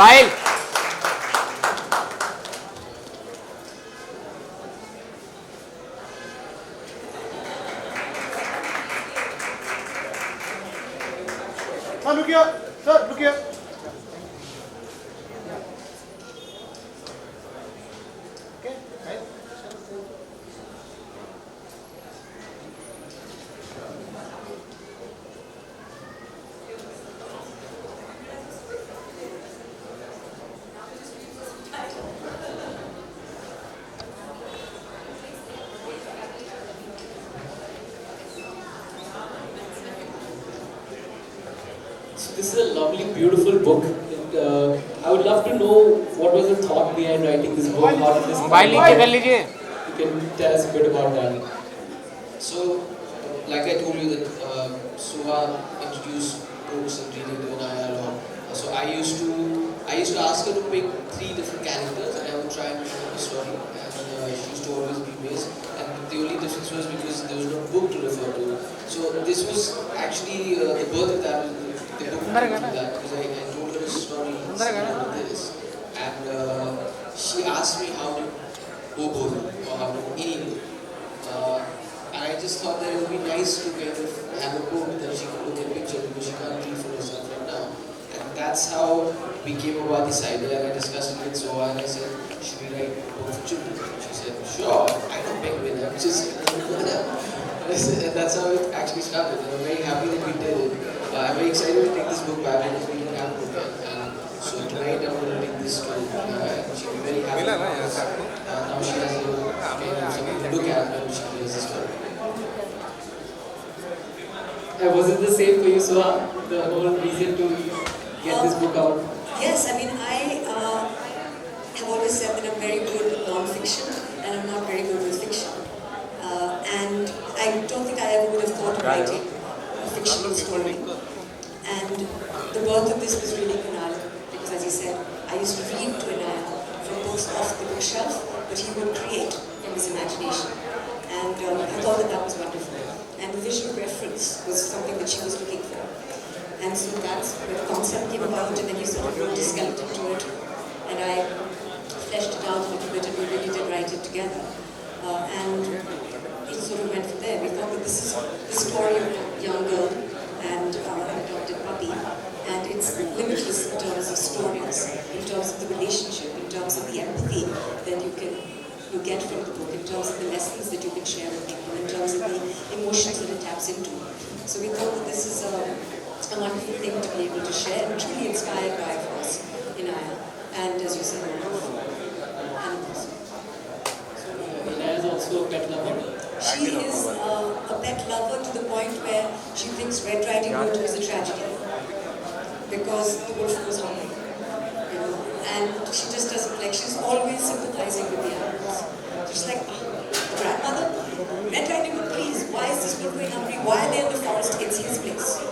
Smile. Sir, look here. Sir, look here. Okay, right. So this is a lovely, beautiful book. I would love to know what was the thought behind writing this book. How did this come mobile नीचे कर about? लीजिए. You can tell us a bit about that. So, like I told you that Soha introduced books and reading to Anaya a lot. I used to ask her to pick 3 different characters and I would try and show the story. And she used to always be based. And the only difference was because there was no book to refer to. So this was actually the birth of that. The book came from that because I told her a story similar to this. And she asked me how to go both or how to any book. And I just thought that it would be nice to kind of have a book that she could look at pictures because she can't read for herself right now. And that's how we came about this idea. And I discussed it with Soha and I said, should we write a book for children? She said, sure, I know penguin. I'm just and that's how it actually started. And I'm very happy that we did it. I'm very excited to take this book back because we don't have a book yet. And so tonight I'm going to take this to and she'll be very happy because now she has something to look at when she reads this book. Was it the same for you, Soha? The whole reason to get this book out? Yes, I mean, I have always said that I'm very good with non-fiction and I'm not very good with fiction. And I don't think I ever would have thought of writing a fictional story. And the birth of this was really Kunal, because as he said, I used to read to Anaya from books off the bookshelf, but he would create from his imagination. And I thought that that was wonderful. And the visual reference was something that she was looking for. And so that's where the concept came about, and then he sort of wrote a skeleton to it. And I fleshed it out a little bit, and we really did write it together. And it sort of went from there. We thought that this is the story of a young girl and an adopted puppy. And it's limitless in terms of stories, in terms of the relationship, in terms of the empathy that you get from the book, in terms of the lessons that you can share with people, in terms of the emotions that it taps into. So we thought that this is a wonderful thing to be able to share and truly inspired by for us in Aya. And as you said, animals. Anaya is also a pet lover. She is a pet lover to the point where she thinks Red Riding Hood was a tragedy because the wolf was hungry, you know, and she just doesn't like. She's always sympathizing with the animals. She's like, grandmother, Red Riding Hood, please, why is this wolf going hungry? Why are they in the forest? It's his place.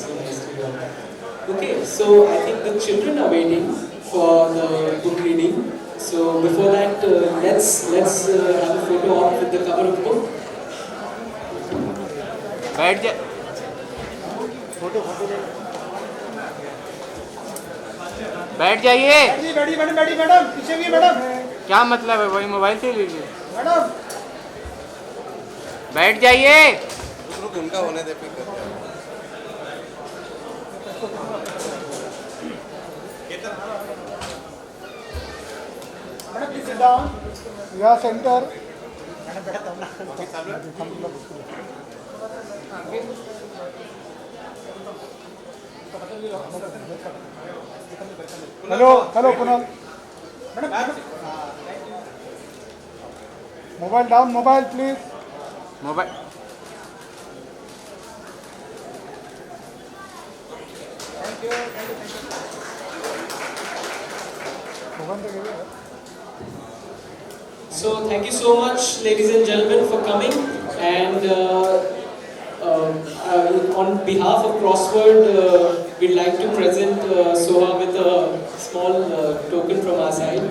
So nice to hear. Okay, so I think the children are waiting for the book reading. So before that, let's have a photo op with the cover of the book. बैठ जा. बैठ जाइए. बैठी madam पीछे भी madam. क्या मतलब है? वही मोबाइल से लीजिए. मैडम. बैठ जाइए. उनका होने दे पिक करते हैं. Madam please sit down. या centre. Hello Kunal. Madam mobile down. Mobile please. Mobile. So thank you so much, ladies and gentlemen, for coming. And on behalf of Crossword, we'd like to present Soha with a small token from our side.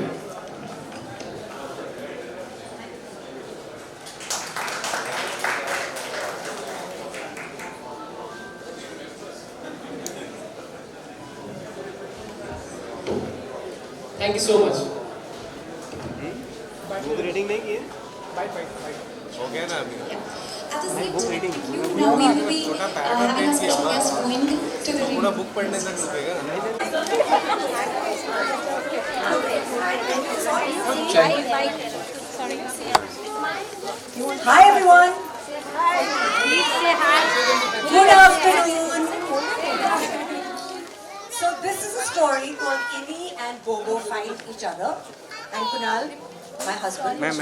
Thank you so much. Book reading नहीं की है? Bye. हो गया ना अभी? At the same time, now we will be having a special guest going to the पूरा book पढ़ने तक रुकेगा। Hi everyone. Good afternoon. So this is a story called Inni and Bobo Find Each Other. And Kunal, my husband, will show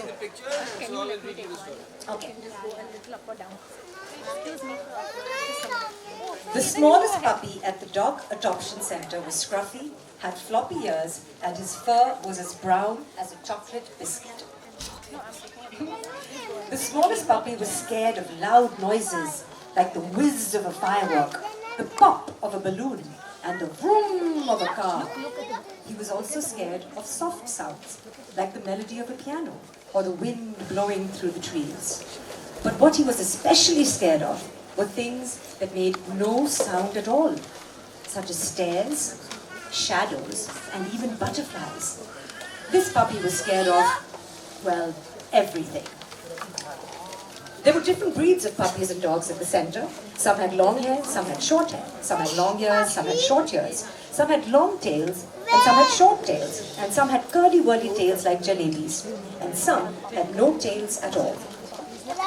the pictures. Okay. The smallest puppy at the dog adoption center was scruffy, had floppy ears, and his fur was as brown as a chocolate biscuit. The smallest puppy was scared of loud noises like the whiz of a firework, the pop of a balloon, and the vroom of a car. He was also scared of soft sounds like the melody of a piano or the wind blowing through the trees. But what he was especially scared of were things that made no sound at all, such as stairs, shadows, and even butterflies. This puppy was scared of, well, everything. There were different breeds of puppies and dogs at the center. Some had long hair, some had short hair. Some had long ears, some had short ears. Some had long tails, and some had short tails. And some had curly-whirly tails like jalebis. And some had no tails at all.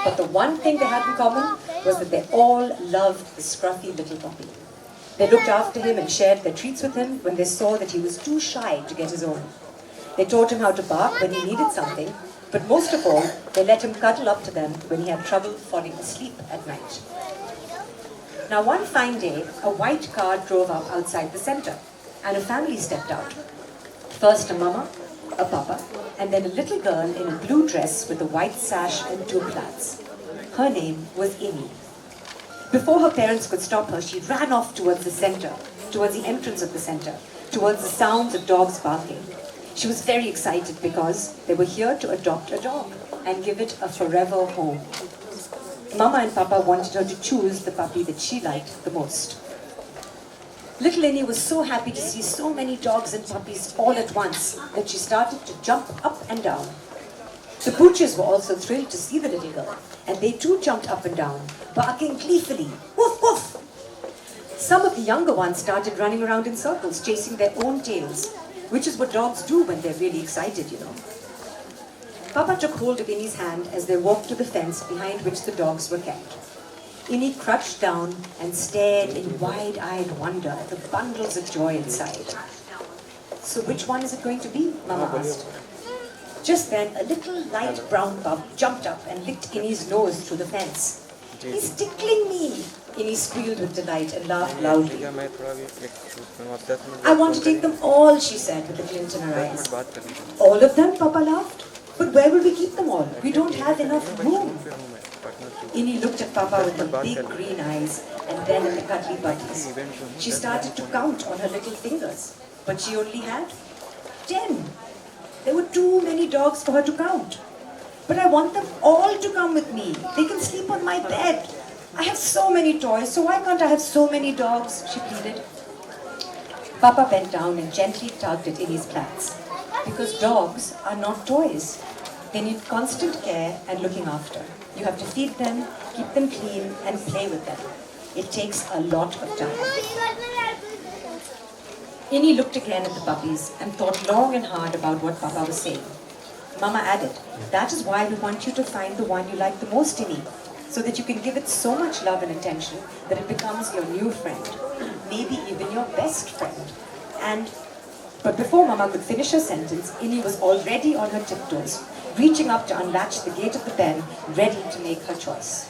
But the one thing they had in common was that they all loved the scruffy little puppy. They looked after him and shared their treats with him when they saw that he was too shy to get his own. They taught him how to bark when he needed something, but most of all, they let him cuddle up to them when he had trouble falling asleep at night. Now one fine day, a white car drove up outside the center, and a family stepped out. First a mama, a papa, and then a little girl in a blue dress with a white sash and two plaids. Her name was Inni. Before her parents could stop her, she ran off towards the center, towards the entrance of the center, towards the sounds of dogs barking. She was very excited because they were here to adopt a dog and give it a forever home. Mama and Papa wanted her to choose the puppy that she liked the most. Little Inni was so happy to see so many dogs and puppies all at once that she started to jump up and down. The pooches were also thrilled to see the little girl, and they too jumped up and down, barking gleefully, woof woof. Some of the younger ones started running around in circles, chasing their own tails, which is what dogs do when they're really excited, you know. Papa took hold of Inni's hand as they walked to the fence behind which the dogs were kept. Inni crouched down and stared in wide-eyed wonder at the bundles of joy inside. So which one is it going to be? Mama asked. Just then, a little light brown pup jumped up and licked Inni's nose through the fence. He's tickling me! Inni squealed with delight and laughed loudly. I want to take them all, she said with a glint in her eyes. All of them? Papa laughed. But where will we keep them all? We don't have enough room. Inni looked at Papa with her big green eyes and then at the cuddly buddies. She started to count on her little fingers, but she only had 10. There were too many dogs for her to count. But I want them all to come with me. They can sleep on my bed. I have so many toys, so why can't I have so many dogs? She pleaded. Papa bent down and gently tugged at Inni's plaids. Because dogs are not toys. They need constant care and looking after. You have to feed them, keep them clean, and play with them. It takes a lot of time. Inni looked again at the puppies and thought long and hard about what Papa was saying. Mama added, that is why we want you to find the one you like the most, Inni, so that you can give it so much love and attention that it becomes your new friend, maybe even your best friend. But before Mama could finish her sentence, Inni was already on her tiptoes, reaching up to unlatch the gate of the pen, ready to make her choice.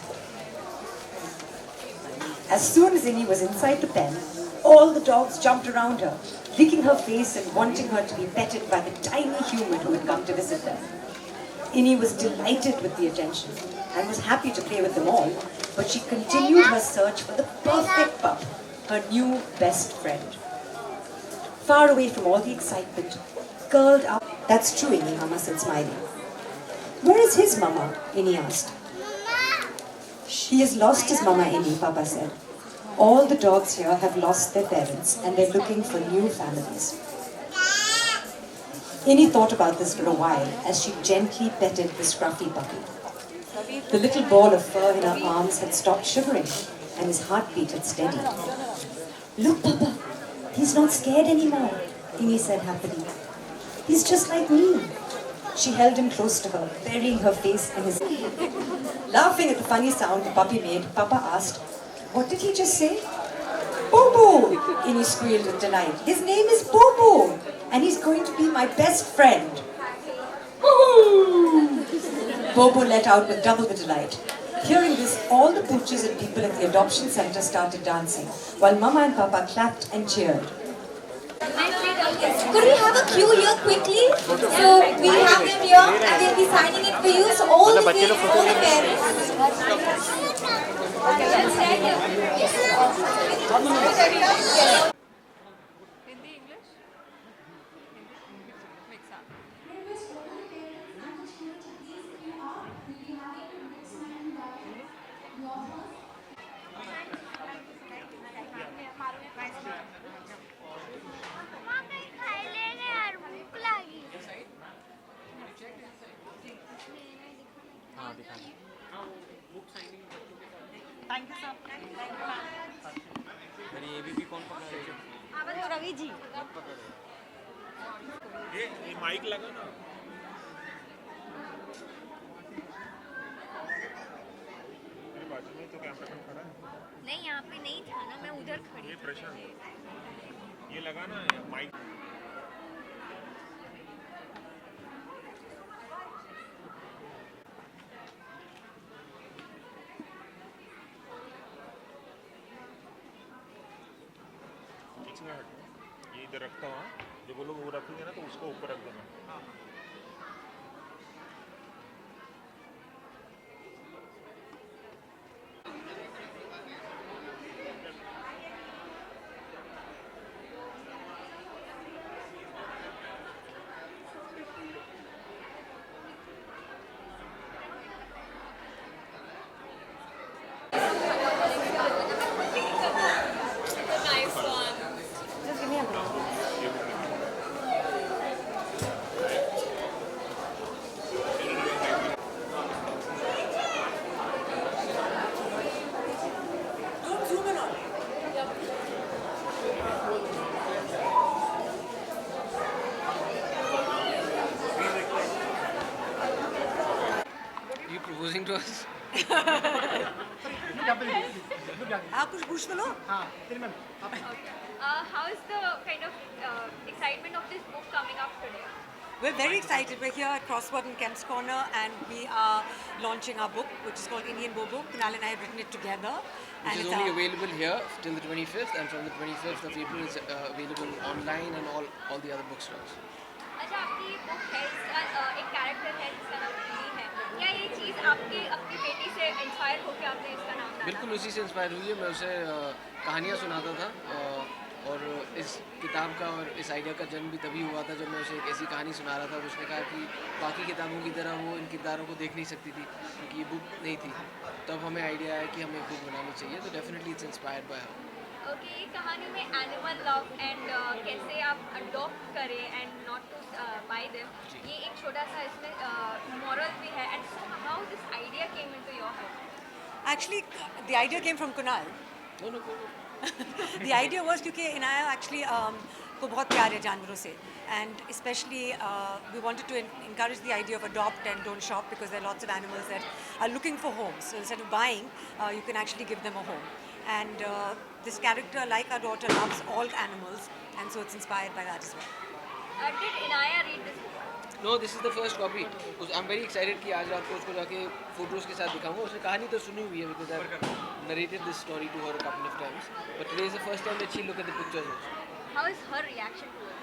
As soon as Inni was inside the pen, all the dogs jumped around her, licking her face and wanting her to be petted by the tiny human who had come to visit them. Inni was delighted with the attention and was happy to play with them all, but she continued her search for the perfect pup, her new best friend. Far away from all the excitement, curled up. That's true, Inni, Mama said, smiling. Where is his Mama? Inni asked. He has lost his Mama, Inni, Papa said. All the dogs here have lost their parents and they're looking for new families. Innie thought about this for a while as she gently petted the scruffy puppy. The little ball of fur in her arms had stopped shivering, and his heartbeat had steadied. "Look, Papa, he's not scared anymore," Innie said happily. "He's just like me." She held him close to her, burying her face in his... Laughing at the funny sound the puppy made, Papa asked, "What did he just say?" "Bobo!" Innie squealed with delight. "His name is Bobo, and he's going to be my best friend." Woo! Bobo let out with double the delight. Hearing this, all the pooches and people at the adoption center started dancing, while Mama and Papa clapped and cheered. Could we have a queue here quickly? So we have them here and they'll be signing it for you. So all the kids, all the parents. Let's stand here. Hindi English mix up मेरी ABP कौन पकड़ा रही है? रवि जी ये mic लगा ना मेरे बाजू में तो कैमरा मैन खड़ा है नहीं यहाँ पे नहीं था ना मैं उधर खड़ी ये प्रेशर ये लगा ना माइक ये इधर रखता हूँ जब वो लोग वो रखेंगे ना तो उसको ऊपर रख देना Proposing to us? आप कुछ पूछ तो लो. How is the kind of excitement of this book coming up today? We're very excited. We're here at Crossword and Kemp's Corner, and we are launching our book, which is called Indian Bobo. Kunal and I have written it together. Which is only available here till the 25th, and from the 25th of April it's available online and all the other bookstores. अच्छा आपकी ये book है इसका एक character है जिसका नाम कुली है क्या ये चीज़ आपके अपनी बेटी से इंस्पायर होकर आपने इसका नाम डाला? बिल्कुल उसी से इंस्पायर हुई है. मैं उसे कहानियाँ सुनाता था और इस किताब का और इस आइडिया का जन्म भी तभी हुआ था जब मैं उसे एक ऐसी कहानी सुना रहा था. उसने कहा कि बाकी किताबों की तरह वो इन किरदारों को देख नहीं सकती थी क्योंकि ये बुक नहीं थी. तब हमें आइडिया आया कि हमें एक बुक बनानी चाहिए. तो definitely it's inspired by her. Okay ये कहानी में एनिमल लव एंड कैसे आप अडॉप्ट करें and not to buy them ये एक छोटा सा इसमें मॉरल भी है and how this idea came into your head? Actually, the idea came from Kunal. No. The idea was क्योंकि इनाया actually को बहुत प्यार है जानवरों से, and especially we wanted to encourage the idea of adopt and don't shop because there are lots of animals that are looking for homes. So instead of buying, you can actually give them a home. And this character, like our daughter, loves all animals, and so it's inspired by that as well. Did Inaya read this book? No, this is the first copy. I'm very excited कि आज रात को उसको जाके photos के साथ दिखाऊंगा. उसने कहानी तो सुनी हुई है because I've narrated this story to her a couple of times. But today is the first time that she'll look at the pictures also. How is her reaction to it?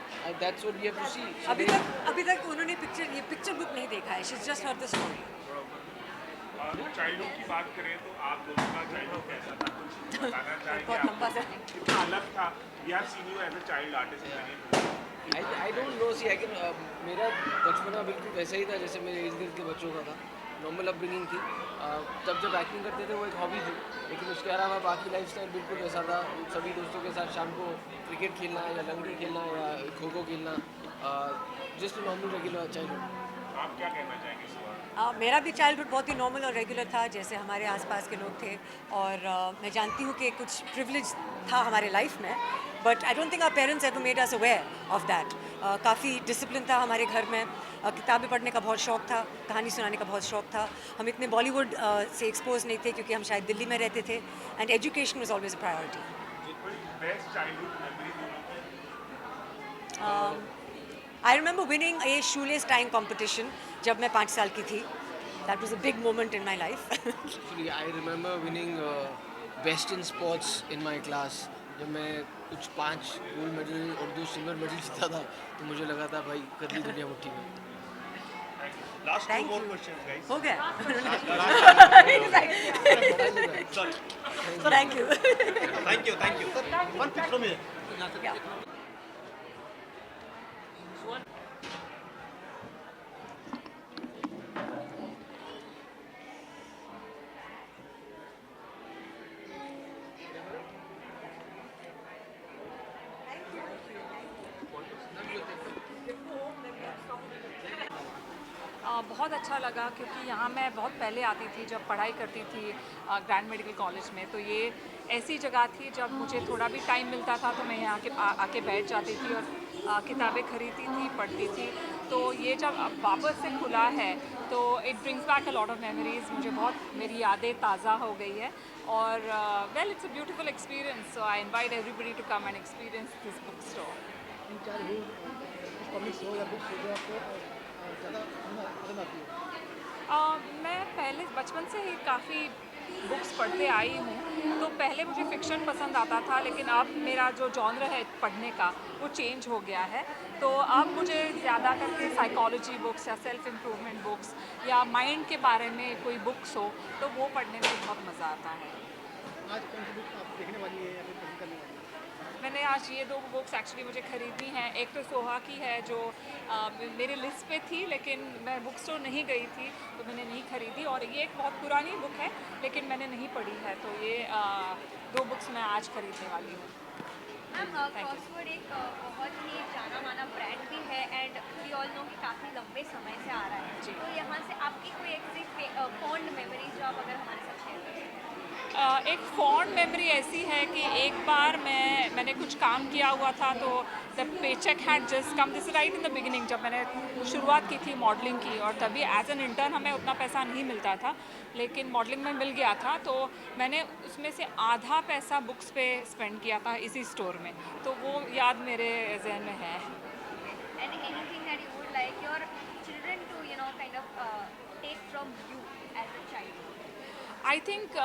That's what we have to see. अभी तक उन्होंने ये picture book नहीं देखा है. She's just heard the story. Childhood की बात करें तो आप दोनों का चाइल्डहुड कैसा था कुछ बताना चाहेंगे बहुत लंबा सा. कितना अलग था. We have seen you as a child artist. I don't know. See, मेरा बचपना बिल्कुल वैसा ही था जैसे मेरे इर्द गिर्द के बच्चों का था. नॉर्मल अपब्रिंगिंग थी. तब जब एक्टिंग करते थे वो एक हॉबी थी, लेकिन उसके अलावा बाकी लाइफस्टाइल बिल्कुल वैसा था. सभी दोस्तों के साथ शाम को क्रिकेट खेलना या लंगड़ी खेलना या खो खो खेलना, जस्ट नॉर्मल रेगुलर चाइल्डहुड। आप क्या कहना चाहेंगे सुहा? मेरा भी चाइल्डहुड बहुत ही नॉर्मल और रेगुलर था, जैसे हमारे आसपास के लोग थे। और मैं जानती हूँ कि कुछ प्रिविलेज था हमारे लाइफ में, but I don't think our parents ever made us aware of that. काफ़ी डिसिप्लिन था हमारे घर में, किताबें पढ़ने का बहुत शौक था, कहानी सुनाने का बहुत शौक था। हम इतने बॉलीवुड से एक्सपोज नहीं थे क्योंकि हम शायद दिल्ली में रहते थे, and education was always a priority. Best childhood memory I remember winning A shoelace time competition जब मैं 5 साल की थी। That was a big moment in my life. Actually I remember winning best in sports in my class. जब मैं कुछ 5 gold medal और 2 silver medal जीता था तो मुझे लगा था भाई कर ली दुनिया मुट्ठी में। Last two Thank more you. Questions guys. हो गया। Sorry. Thank you. Thank you. One pick from here. बहुत अच्छा लगा क्योंकि यहाँ मैं बहुत पहले आती थी जब पढ़ाई करती थी ग्रैंड मेडिकल कॉलेज में। तो ये ऐसी जगह थी जब मुझे थोड़ा भी टाइम मिलता था तो मैं यहाँ आके बैठ जाती थी और किताबें खरीदती थी, पढ़ती थी। तो ये जब अब वापस से खुला है तो it brings back a lot of memories. मुझे बहुत मेरी यादें ताज़ा हो गई है और well it's a beautiful experience. So I invite everybody to come and experience this book store. मैं पहले बचपन से ही काफ़ी बुक्स पढ़ते आई हूँ। तो पहले मुझे फ़िक्शन पसंद आता था, लेकिन अब मेरा जो जॉनर है पढ़ने का वो चेंज हो गया है। तो अब मुझे ज़्यादा करके साइकोलॉजी बुक्स या सेल्फ इम्प्रूवमेंट बुक्स या माइंड के बारे में कोई बुक्स हो तो वो पढ़ने में बहुत मज़ा आता है। आज कौन सी बुक आप देखने वाली है या फिर पसंद करने वाली है? मैंने आज ये 2 बुक्स एक्चुअली मुझे ख़रीदनी है। एक तो सोहा की है जो मेरे लिस्ट पे थी, लेकिन मैं बुक स्टोर नहीं गई थी तो मैंने नहीं ख़रीदी। और ये एक बहुत पुरानी बुक है लेकिन मैंने नहीं पढ़ी है। तो ये 2 बुक्स मैं आज ख़रीदने वाली हूँ। मैम क्रॉसवर्ड एक बहुत ही जाना माना ब्रांड भी है एंड वी ऑल नो कि काफ़ी लंबे समय से आ रहा है। तो यहाँ से आपकी कोई ऐसी फॉन्ड मेमोरीज जो आप अगर हमारे साथ शेयर करें? एक फॉन्ड मेमोरी ऐसी है कि एक बार मैंने कुछ काम किया हुआ था तो the paycheque had just come. This right in the beginning जब मैंने शुरुआत की थी मॉडलिंग की, और तभी एज एन इंटर्न हमें उतना पैसा नहीं मिलता था, लेकिन मॉडलिंग में मिल गया था। तो मैंने उसमें से आधा पैसा बुक्स पे स्पेंड किया था इसी स्टोर में। तो वो याद मेरे जहन में है। And anything that you would like your children to, you know, kind of take from you as a child? I think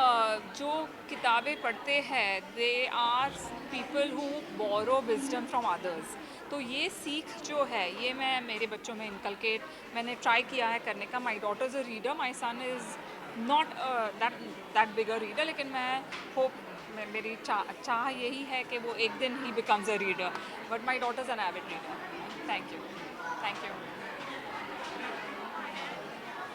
जो किताबें पढ़ते हैं they are people who borrow wisdom from others. तो ये सीख जो है ये मैं मेरे बच्चों में इनकलकेट मैंने ट्राई किया है करने का। My daughter is a reader, my son is not that big a reader, लेकिन मैं होप मेरी चाह यही है कि वो एक दिन ही becomes a reader, but my daughter is an avid reader. Thank you.